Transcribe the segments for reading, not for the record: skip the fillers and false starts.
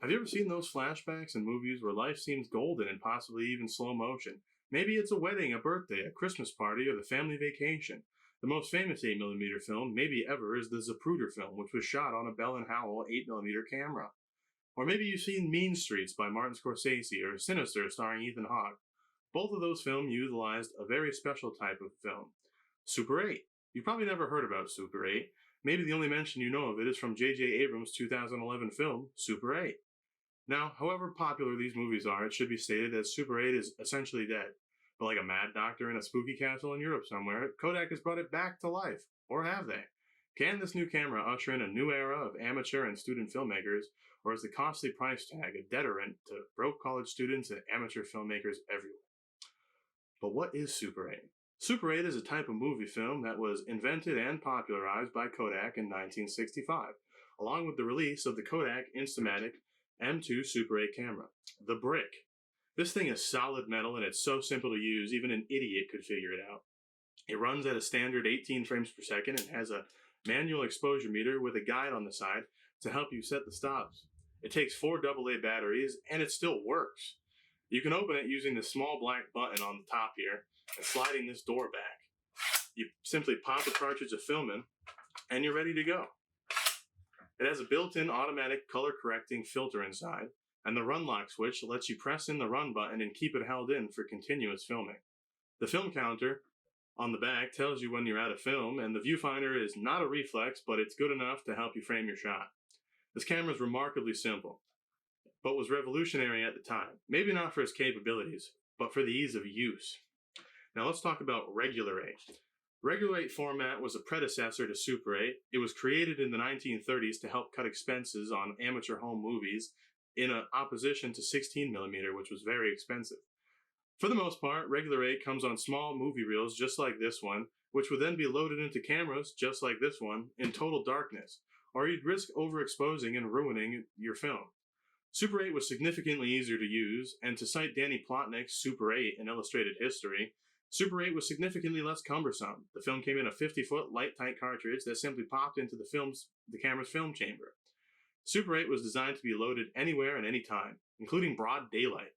Have you ever seen those flashbacks in movies where life seems golden and possibly even slow motion? Maybe it's a wedding, a birthday, a Christmas party, or the family vacation. The most famous 8mm film, maybe ever, is the Zapruder film, which was shot on a Bell & Howell 8mm camera. Or maybe you've seen Mean Streets by Martin Scorsese or Sinister starring Ethan Hawke. Both of those films utilized a very special type of film, Super 8. You've probably never heard about Super 8. Maybe the only mention you know of it is from J.J. Abrams' 2011 film, Super 8. Now, however popular these movies are, it should be stated that Super 8 is essentially dead. But like a mad doctor in a spooky castle in Europe somewhere, Kodak has brought it back to life. Or have they? Can this new camera usher in a new era of amateur and student filmmakers, or is the costly price tag a deterrent to broke college students and amateur filmmakers everywhere? But what is Super 8? Super 8 is a type of movie film that was invented and popularized by Kodak in 1965, along with the release of the Kodak Instamatic M2 Super 8 camera. The brick. This thing is solid metal and it's so simple to use, even an idiot could figure it out. It runs at a standard 18 frames per second and has a manual exposure meter with a guide on the side to help you set the stops. It takes 4 AA batteries and it still works. You can open it using the small black button on the top here and sliding this door back. You simply pop a cartridge of film in and you're ready to go. It has a built-in automatic color-correcting filter inside, and the run lock switch lets you press in the run button and keep it held in for continuous filming. The film counter on the back tells you when you're out of film, and the viewfinder is not a reflex, but it's good enough to help you frame your shot. This camera is remarkably simple, but was revolutionary at the time. Maybe not for its capabilities, but for the ease of use. Now let's talk about Regular 8. Regular 8 format was a predecessor to Super 8. It was created in the 1930s to help cut expenses on amateur home movies in opposition to 16mm, which was very expensive. For the most part, Regular 8 comes on small movie reels just like this one, which would then be loaded into cameras just like this one in total darkness, or you'd risk overexposing and ruining your film. Super 8 was significantly easier to use, and to cite Danny Plotnick's Super 8 in Illustrated History, Super 8 was significantly less cumbersome. The film came in a 50-foot light-tight cartridge that simply popped into the camera's film chamber. Super 8 was designed to be loaded anywhere and any time, including broad daylight.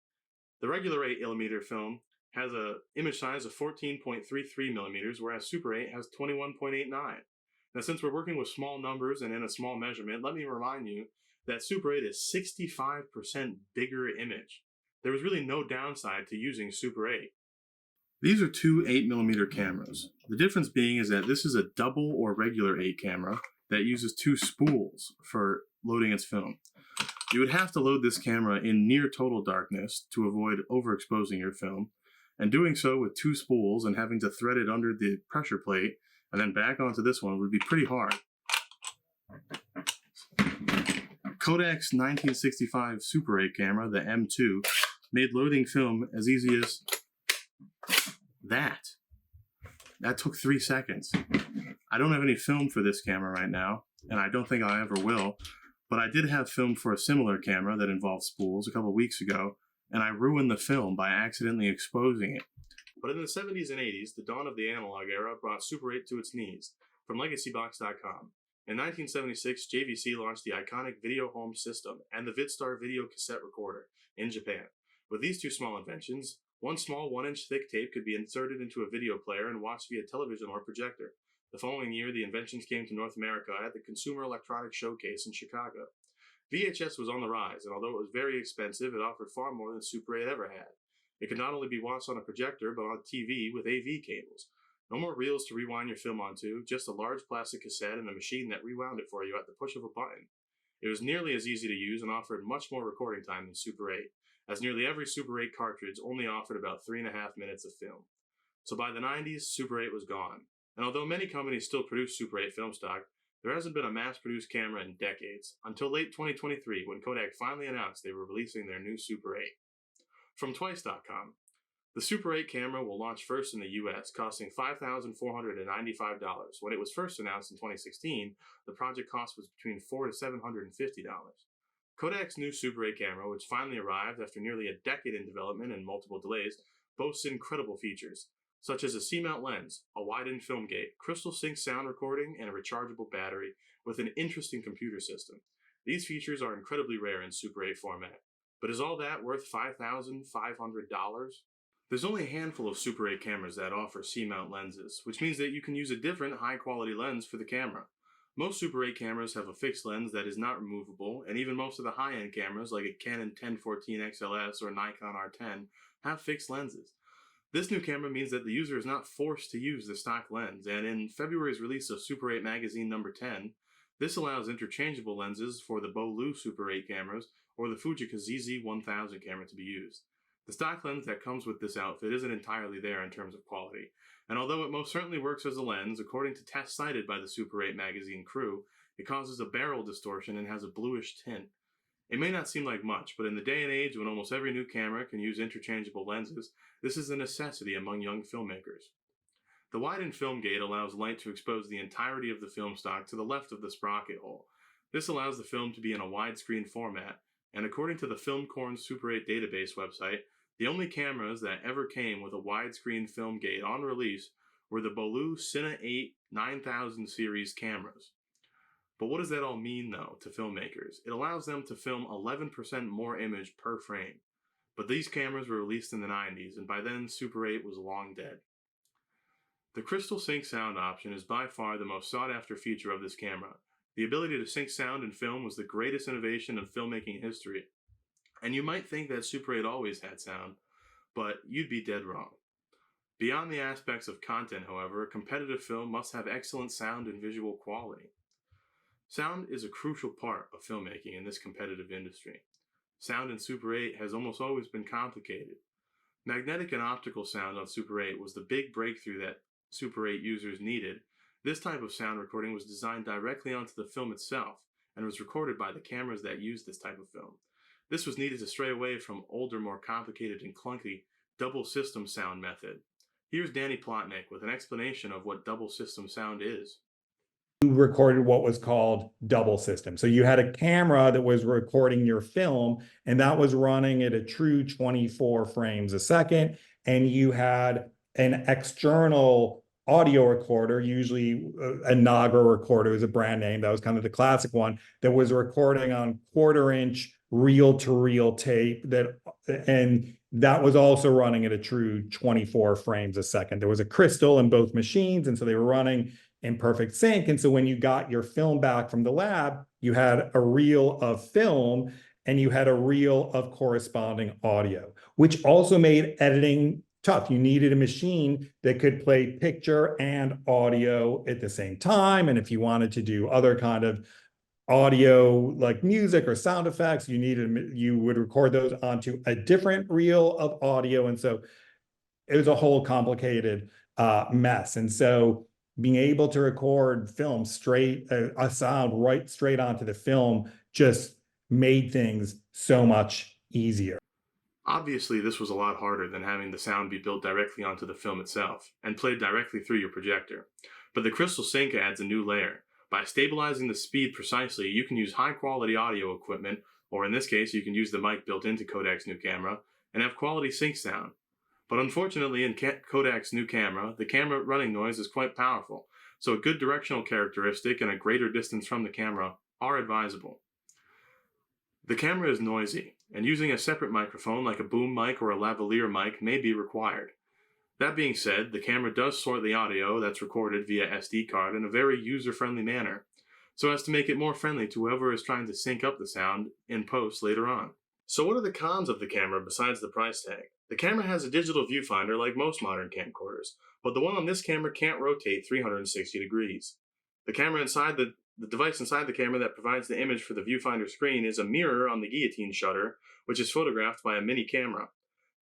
The regular 8mm film has an image size of 14.33mm, whereas Super 8 has 21.89. Now, since we're working with small numbers and in a small measurement, let me remind you that Super 8 is 65% bigger image. There was really no downside to using Super 8. These are two 8mm cameras. The difference being is that this is a double or regular 8 camera that uses 2 spools for loading its film. You would have to load this camera in near total darkness to avoid overexposing your film, and doing so with 2 spools and having to thread it under the pressure plate and then back onto this one would be pretty hard. Kodak's 1965 Super 8 camera, the M2, made loading film as easy as that. That took 3 seconds. I don't have any film for this camera right now, and I don't think I ever will, but I did have film for a similar camera that involved spools a couple weeks ago, and I ruined the film by accidentally exposing it. But in the 70s and 80s, the dawn of the analog era brought Super 8 to its knees, from LegacyBox.com. In 1976, JVC launched the iconic Video Home System and the VidStar video cassette recorder in Japan. With these 2 small inventions, one small 1-inch thick tape could be inserted into a video player and watched via television or projector. The following year, the inventions came to North America at the Consumer Electronics Showcase in Chicago. VHS was on the rise, and although it was very expensive, it offered far more than Super 8 ever had. It could not only be watched on a projector, but on TV with AV cables. No more reels to rewind your film onto, just a large plastic cassette and a machine that rewound it for you at the push of a button. It was nearly as easy to use and offered much more recording time than Super 8, as nearly every Super 8 cartridge only offered about 3.5 minutes of film. So by the 90s, Super 8 was gone. And although many companies still produce Super 8 film stock, there hasn't been a mass-produced camera in decades, until late 2023 when Kodak finally announced they were releasing their new Super 8. From Twice.com, the Super 8 camera will launch first in the US, costing $5,495. When it was first announced in 2016, the project cost was between $400 to $750. Kodak's new Super 8 camera, which finally arrived after nearly a decade in development and multiple delays, boasts incredible features, such as a C-mount lens, a wide-in film gate, crystal sync sound recording, and a rechargeable battery with an interesting computer system. These features are incredibly rare in Super 8 format. But is all that worth $5,500? There's only a handful of Super 8 cameras that offer C-mount lenses, which means that you can use a different high-quality lens for the camera. Most Super 8 cameras have a fixed lens that is not removable, and even most of the high-end cameras, like a Canon 1014 XLS or Nikon R10, have fixed lenses. This new camera means that the user is not forced to use the stock lens, and in February's release of Super 8 Magazine number 10, this allows interchangeable lenses for the Bolu Super 8 cameras or the Fujica ZZ-1000 camera to be used. The stock lens that comes with this outfit isn't entirely there in terms of quality, and although it most certainly works as a lens, according to tests cited by the Super 8 magazine crew, it causes a barrel distortion and has a bluish tint. It may not seem like much, but in the day and age when almost every new camera can use interchangeable lenses, this is a necessity among young filmmakers. The widened film gate allows light to expose the entirety of the film stock to the left of the sprocket hole. This allows the film to be in a widescreen format, and according to the Filmcorn Super 8 database website, the only cameras that ever came with a widescreen film gate on release were the Bolu Cine 8 9000 series cameras. But what does that all mean, though, to filmmakers? It allows them to film 11% more image per frame. But these cameras were released in the 90s, and by then Super 8 was long dead. The Crystal Sync sound option is by far the most sought-after feature of this camera. The ability to sync sound and film was the greatest innovation in filmmaking history. And you might think that Super 8 always had sound, but you'd be dead wrong. Beyond the aspects of content, however, a competitive film must have excellent sound and visual quality. Sound is a crucial part of filmmaking in this competitive industry. Sound in Super 8 has almost always been complicated. Magnetic and optical sound on Super 8 was the big breakthrough that Super 8 users needed. This type of sound recording was designed directly onto the film itself and was recorded by the cameras that used this type of film. This was needed to stray away from older, more complicated and clunky double system sound method. Here's Danny Plotnick with an explanation of what double system sound is. You recorded what was called double system. So you had a camera that was recording your film, and that was running at a true 24 frames a second. And you had an external audio recorder, usually a Nagra recorder is a brand name. That was kind of the classic one that was recording on 1/4-inch reel-to-reel tape and that was also running at a true 24 frames a second. There was a crystal in both machines, and so they were running in perfect sync. And so when you got your film back from the lab, you had a reel of film and you had a reel of corresponding audio, which also made editing tough. You needed a machine that could play picture and audio at the same time. And if you wanted to do other kind of audio like music or sound effects, you would record those onto a different reel of audio. And so it was a whole complicated mess. And so being able to record film a sound right straight onto the film just made things so much easier. Obviously, this was a lot harder than having the sound be built directly onto the film itself and played directly through your projector. But the Crystal Sync adds a new layer. By stabilizing the speed precisely, you can use high-quality audio equipment, or in this case, you can use the mic built into Kodak's new camera, and have quality sync sound. But unfortunately, in Kodak's new camera, the camera running noise is quite powerful, so a good directional characteristic and a greater distance from the camera are advisable. The camera is noisy, and using a separate microphone like a boom mic or a lavalier mic may be required. That being said, the camera does sort the audio that's recorded via SD card in a very user-friendly manner, so as to make it more friendly to whoever is trying to sync up the sound in post later on. So what are the cons of the camera besides the price tag? The camera has a digital viewfinder like most modern camcorders, but the one on this camera can't rotate 360 degrees. The device inside the camera that provides the image for the viewfinder screen is a mirror on the guillotine shutter, which is photographed by a mini camera.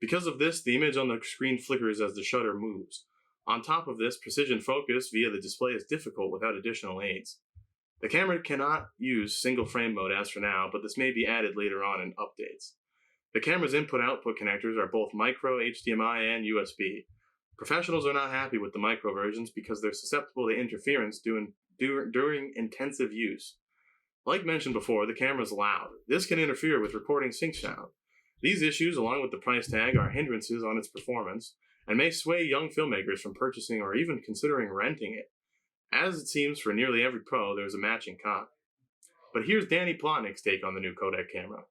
Because of this, the image on the screen flickers as the shutter moves. On top of this, precision focus via the display is difficult without additional aids. The camera cannot use single frame mode as for now, but this may be added later on in updates. The camera's input-output connectors are both micro, HDMI, and USB. Professionals are not happy with the micro versions because they're susceptible to interference during intensive use. Like mentioned before, the camera's loud. This can interfere with recording sync sound. These issues, along with the price tag, are hindrances on its performance and may sway young filmmakers from purchasing or even considering renting it. As it seems for nearly every pro, there's a matching con. But here's Danny Plotnick's take on the new Kodak camera.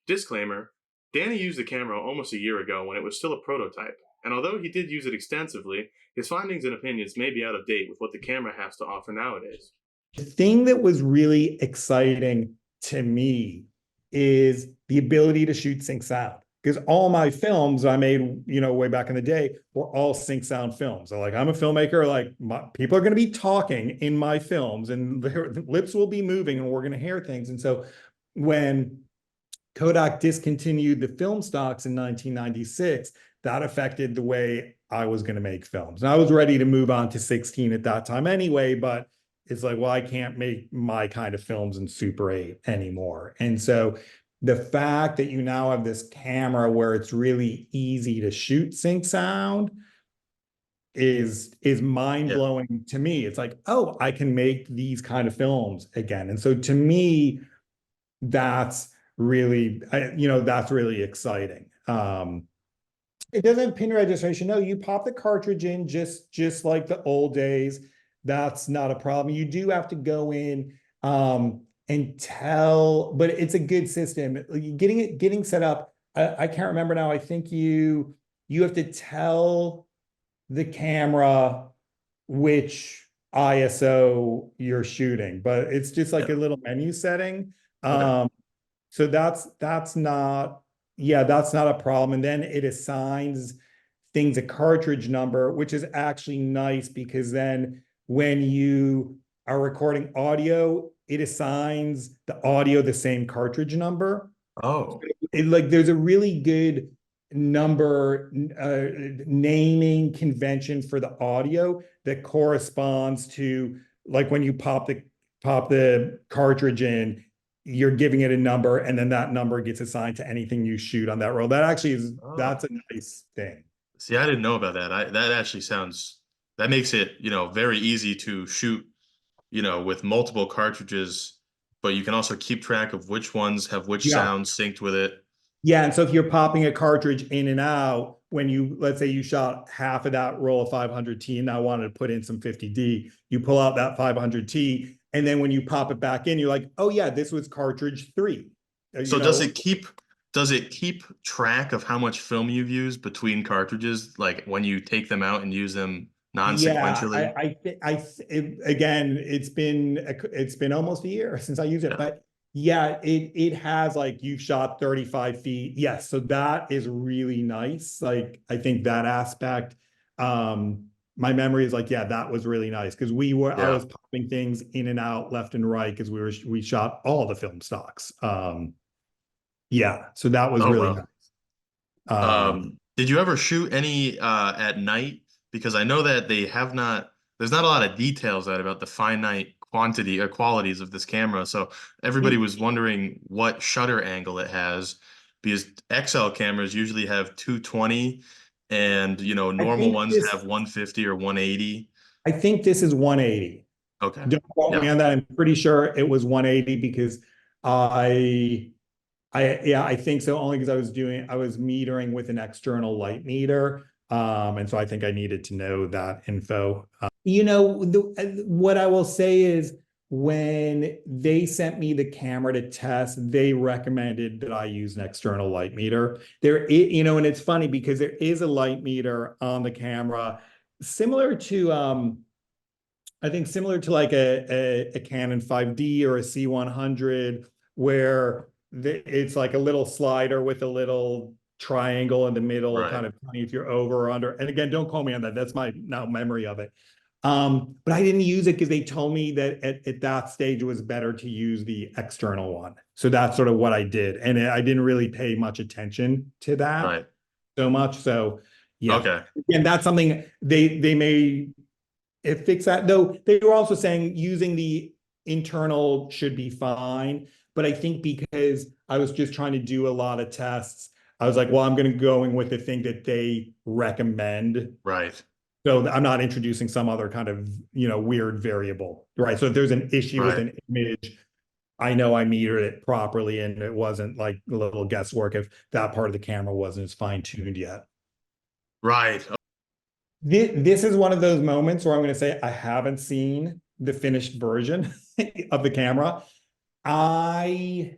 Disclaimer: Danny used the camera almost a year ago when it was still a prototype, and although he did use it extensively, his findings and opinions may be out of date with what the camera has to offer nowadays. The thing that was really exciting to me is the ability to shoot sync sound. Because all my films I made, way back in the day were all sync sound films. So like, I'm a filmmaker, like people are going to be talking in my films and their lips will be moving and we're going to hear things. And so when Kodak discontinued the film stocks in 1996, that affected the way I was going to make films. And I was ready to move on to 16 at that time anyway, but it's like, well, I can't make my kind of films in Super 8 anymore. And so the fact that you now have this camera where it's really easy to shoot sync sound is mind-blowing to me. It's like, oh, I can make these kind of films again. And so to me, that's really, that's really exciting. It doesn't have pin registration. No, you pop the cartridge in just like the old days. That's not a problem. You do have to go in and tell, but it's a good system. Getting set up. I can't remember now. I think you have to tell the camera which ISO you're shooting, but it's just like a little menu setting. Okay. So that's not, that's not a problem. And then it assigns things a cartridge number, which is actually nice because then when you are recording audio, it assigns the audio the same cartridge number. Oh. There's a really good number naming convention for the audio that corresponds to like when you pop the cartridge in, you're giving it a number and then that number gets assigned to anything you shoot on that roll. That actually that's a nice thing. See, I didn't know about that. That actually that makes it, very easy to shoot, with multiple cartridges, but you can also keep track of which ones have which Yeah. sounds synced with it. Yeah. And so if you're popping a cartridge in and out, when let's say you shot half of that roll of 500T and I wanted to put in some 50D, you pull out that 500T. And then when you pop it back in, you're like, oh yeah, this was cartridge 3. So does it keep track of how much film you've used between cartridges, like when you take them out and use them non-sequentially? Again, it's been almost a year since I used it, but yeah, it has like you shot 35 feet. Yes, so that is really nice. Like I think that aspect, my memory is like, yeah, that was really nice because I was popping things in and out left and right because we shot all the film stocks. Yeah, so that was really nice. Did you ever shoot any at night? Because I know that there's not a lot of details out about the finite quantity or qualities of this camera. So everybody was wondering what shutter angle it has, because XL cameras usually have 220 and normal ones have 150 or 180. I think this is 180. Okay. Don't quote me on that. I'm pretty sure it was 180 because I think so, only because I was metering with an external light meter. And so I think I needed to know that info. What I will say is when they sent me the camera to test, they recommended that I use an external light meter. And it's funny because there is a light meter on the camera similar to, I think similar to like a Canon 5D or a C100 where it's like a little slider with a little triangle in the middle, kind of if you're over or under. And again, don't call me on that. That's my now memory of it. But I didn't use it because they told me that at that stage it was better to use the external one. So that's sort of what I did. And I didn't really pay much attention to that so much. So yeah. Okay. And that's something they may fix that. Though they were also saying using the internal should be fine. But I think because I was just trying to do a lot of tests, I was like, well, I'm going to go in with the thing that they recommend. Right. So I'm not introducing some other kind of, weird variable, right? So if there's an issue with an image, I know I metered it properly and it wasn't like a little guesswork if that part of the camera wasn't as fine-tuned yet. Right. This is one of those moments where I'm going to say I haven't seen the finished version of the camera. I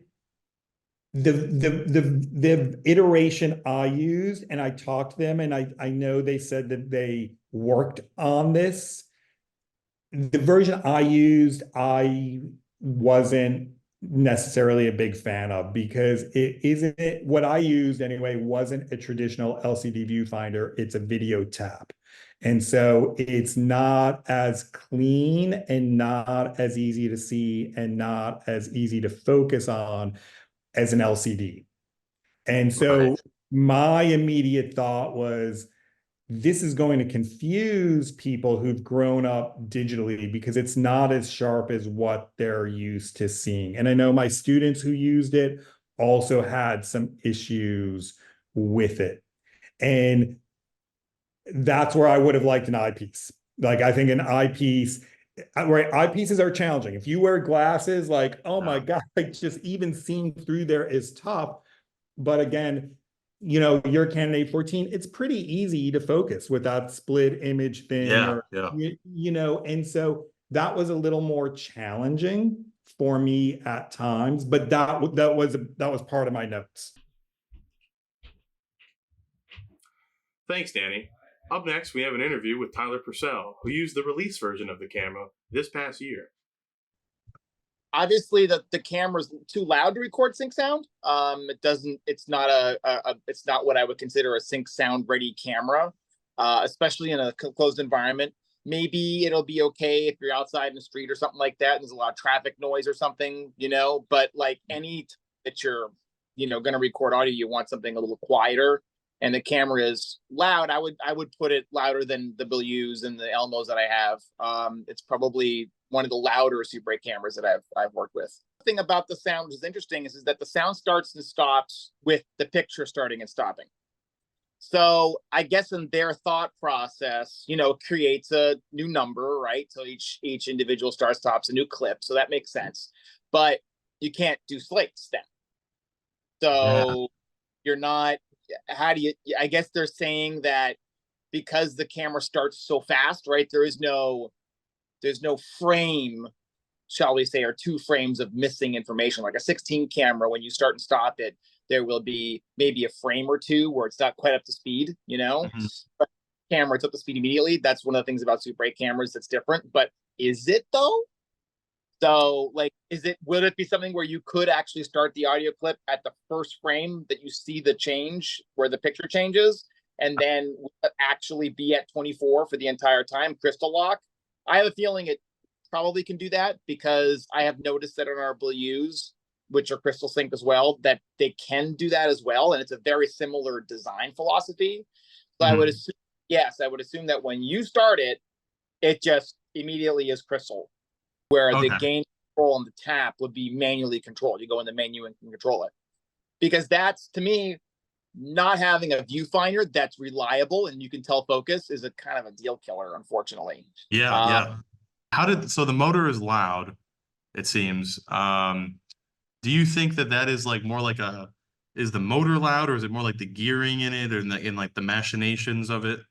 the iteration I used, and I talked to them, and I know they said that they worked on this. The version I used, I wasn't necessarily a big fan of, because it isn't what I used anyway, wasn't a traditional LCD viewfinder. It's a video tap. And so it's not as clean and not as easy to see and not as easy to focus on as an LCD. And Right. so my immediate thought was, this is going to confuse people who've grown up digitally, because it's not as sharp as what they're used to seeing. And I know my students who used it also had some issues with it. And that's where I would have liked an eyepiece. Like, I think an eyepiece, right? Eyepieces are challenging. If you wear glasses, like, oh my Yeah. God, like just even seeing through there is tough. But again, your Canon 814, it's pretty easy to focus with that split image thing, Yeah. or, Yeah. and so that was a little more challenging for me at times, but that was part of my notes. Thanks, Danny. Up next, we have an interview with Tyler Purcell, who used the release version of the camera this past year. Obviously the camera's too loud to record sync sound. It's not it's not what I would consider a sync sound ready camera, especially in a closed environment. Maybe it'll be okay if you're outside in the street or something like that and there's a lot of traffic noise or something, but like any that you're, going to record audio, you want something a little quieter, and the camera is loud. I would put it louder than the Bellus and the Elmos that I have. It's probably one of the louder Super 8 cameras that I've worked with. The thing about the sound which is interesting is that the sound starts and stops with the picture starting and stopping. So I guess in their thought process, creates a new number, right? So each individual start stops a new clip. So that makes sense. But you can't do slates then. So you're not, how do you, I guess they're saying that because the camera starts so fast, right? There's no frame, shall we say, or 2 frames of missing information. Like a 16 camera, when you start and stop it, there will be maybe a frame or 2 where it's not quite up to speed, Mhm. But camera, it's up to speed immediately. That's one of the things about Super 8 cameras that's different. But is it though? So, like, would it be something where you could actually start the audio clip at the first frame that you see the change where the picture changes, and then actually be at 24 for the entire time, crystal lock? I have a feeling it probably can do that, because I have noticed that on our Blues, which are crystal sync as well, that they can do that as well. And it's a very similar design philosophy. So I would assume, yes, I would assume that when you start it, it just immediately is crystal, where the Okay. gain control and the tap would be manually controlled. You go in the menu and can control it. Because that's, to me, not having a viewfinder that's reliable and you can tell focus is a kind of a deal killer, unfortunately. Yeah. Yeah. So the motor is loud, it seems. Do you think that is like more like is the motor loud, or is it more like the gearing in it, or in like the machinations of it?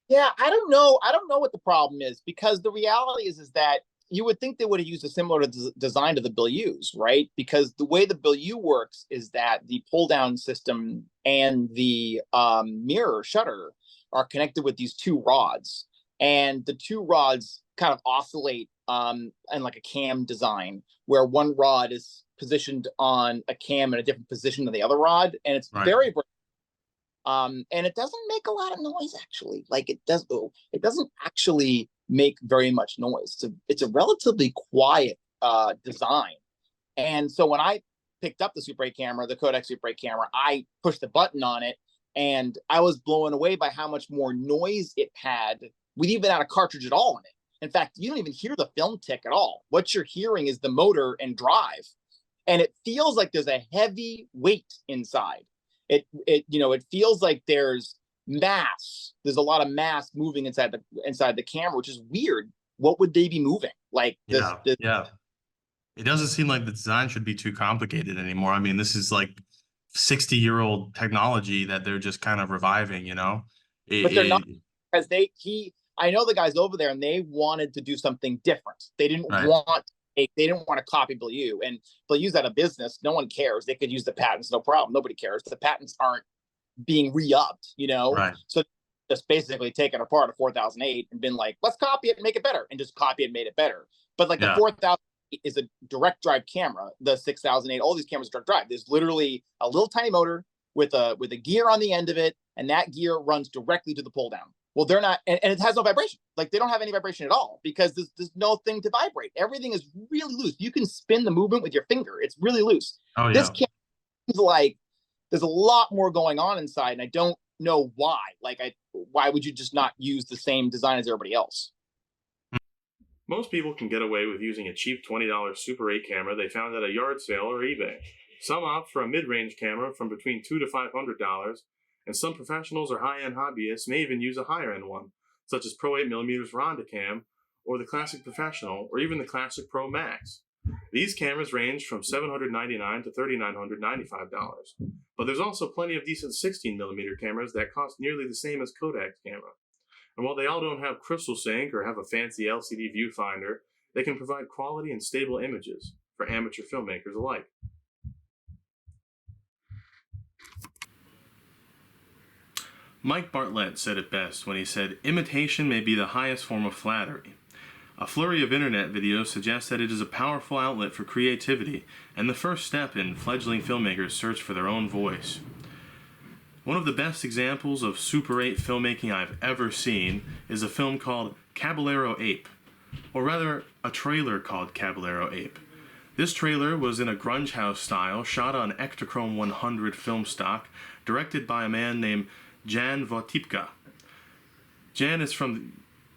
Yeah, I don't know. I don't know what the problem is, because the reality is that you would think they would have used a similar design to the Bellus, right? Because the way the Bellu works is that the pull down system and the mirror shutter are connected with these 2 rods, and the 2 rods kind of oscillate in like a cam design, where one rod is positioned on a cam in a different position than the other rod, and it's Right. very and it doesn't make a lot of noise, actually. Like, it doesn't actually make very much noise. It's a relatively quiet design. And so when I picked up the Super 8 camera, the Kodaks Super 8 camera, I pushed the button on it, and I was blown away by how much more noise it had with even out a cartridge at all in it. In fact, you don't even hear the film tick at all. What you're hearing is the motor and drive. And it feels like there's a heavy weight inside. It feels like there's mass. There's a lot of mass moving inside the camera, which is weird. What would they be moving? Like this, Yeah. Yeah. It doesn't seem like the design should be too complicated anymore. I mean, this is like 60-year-old technology that they're just kind of reviving, you know? but they're not, It, because I know the guys over there and they wanted to do something different. They didn't right. want they didn't want to copy Blue, and Blue's out of business. No one cares. They could use the patents, no problem. Nobody cares. The patents aren't being re-upped, Right. So just basically taken apart a 4008 and been like, let's copy it and make it better, and just copy it and made it better. But like the 4008 is a direct drive camera. The 6008, all these cameras are direct drive. There's literally a little tiny motor with a gear on the end of it, and that gear runs directly to the pull down. Well, they're not, and it has no vibration. Like they don't have any vibration at all because there's no thing to vibrate. Everything is really loose. You can spin the movement with your finger. It's really loose. Oh, yeah. This camera seems like there's a lot more going on inside, and I don't know why. Why would you just not use the same design as everybody else? Most people can get away with using a cheap $20 Super 8 camera they found at a yard sale or eBay. Some opt for a mid-range camera from between $200 to $500, and some professionals or high-end hobbyists may even use a higher-end one, such as Pro 8mm Ronda Cam, or the Classic Professional, or even the Classic Pro Max. These cameras range from $799 to $3,995, but there's also plenty of decent 16mm cameras that cost nearly the same as Kodak's camera. And while they all don't have crystal sync or have a fancy LCD viewfinder, they can provide quality and stable images for amateur filmmakers alike. Mike Bartlett said it best when he said, "Imitation may be the highest form of flattery." A flurry of internet videos suggests that it is a powerful outlet for creativity and the first step in fledgling filmmakers' search for their own voice. One of the best examples of Super 8 filmmaking I've ever seen is a film called Caballero Ape, or rather, a trailer called Caballero Ape. This trailer was in a grunge house style, shot on Ektachrome 100 film stock, directed by a man named Jan Votipka. Jan is from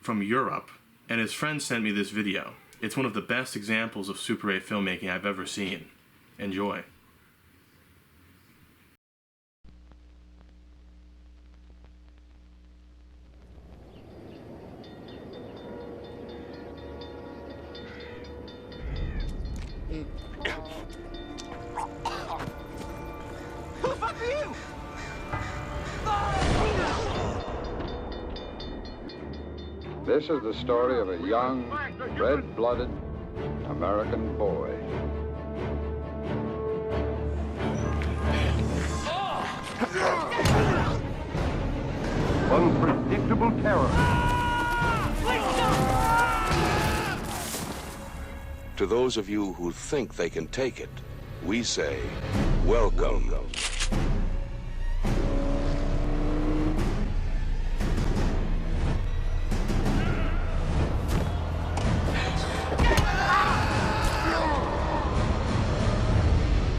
Europe, and his friend sent me this video. It's one of the best examples of Super 8 filmmaking I've ever seen. Enjoy. Who the fuck are you? This is the story of a young, red-blooded American boy. Unpredictable terror. To those of you who think they can take it, we say, welcome.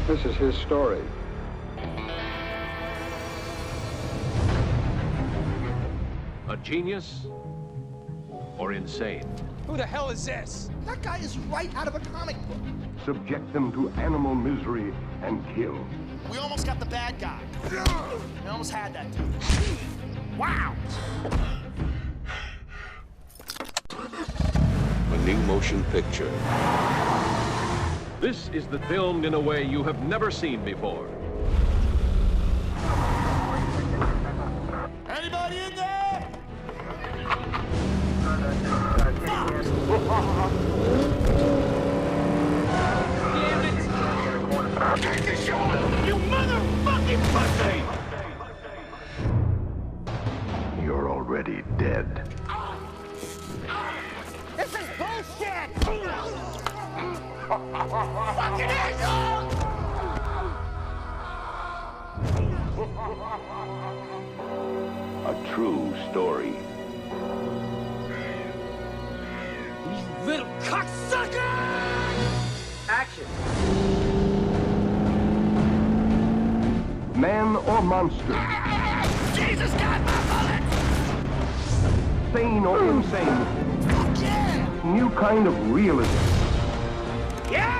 This is his story. A genius or insane? Who the hell is this? That guy is right out of a comic book. Subject them to animal misery and kill. We almost got the bad guy. We almost had that dude. Wow! A new motion picture. This is the film in a way you have never seen before. Anybody in there? Damn it! Take the shot! You motherfucking pussy! You're already dead. This is bullshit! Fucking asshole! A true story. You little cocksucker! Action! Man or monster? Jesus got my bullets! Sane or insane? Fuck yeah! New kind of realism. Yeah!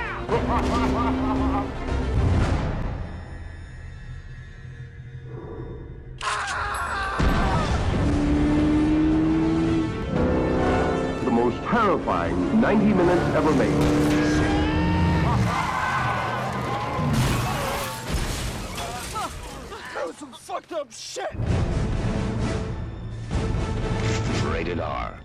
The most terrifying 90 minutes ever made. That was some fucked up shit! Rated R.